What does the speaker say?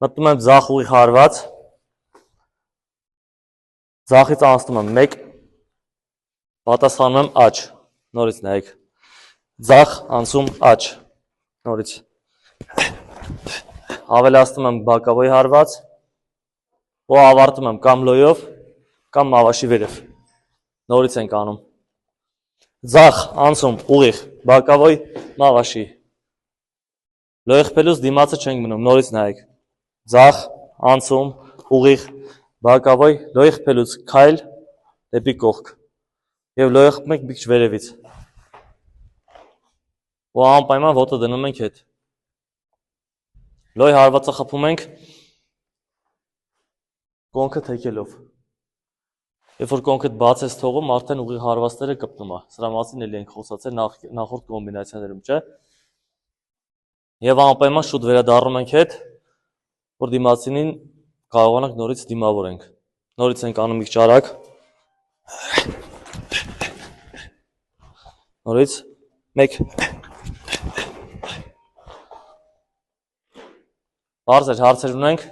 Մտնում եմ ձախ ուղիղ հարված, ձախից անցնում եմ 1, պատասխանում եմ աջ, նորից նայեք, ձախ անցում աջ, նորից, ավելացնում եմ բակավոյի հարված, ու ավարտում եմ կամ լոյով, կամ մավաշի վերև, նորից ենք անում, ձախ անցում ուղիղ, բակավոյ, մավաշի, լոյ խփելուց դիմացը չենք մնում, նորից նայեք, ձախ անցում ուղիղ, բակավոյ, լոյ խփելուց քայլ դեպի կողք և լոյ խփում ենք մի քիչ վերևից ու անպայման ոտը դնում ենք հետ, լոյ հարվածը խփում ենք կոնքը թեքելով, երբ որ կոնքդ բաց ես թողում, արդեն ուղիղ հարվածները կպնում է, սրա մասին էլի ենք խոսացել նախորդ կոմբինացիաներում, չէ, և անպայման շուտ վերադառնում ենք հետ, որ դիմացինին կարողանանք նորից դիմավորենք, նորից ենք անում մի քիչ արագ, նորից 1, բարձր հարցեր ունենք,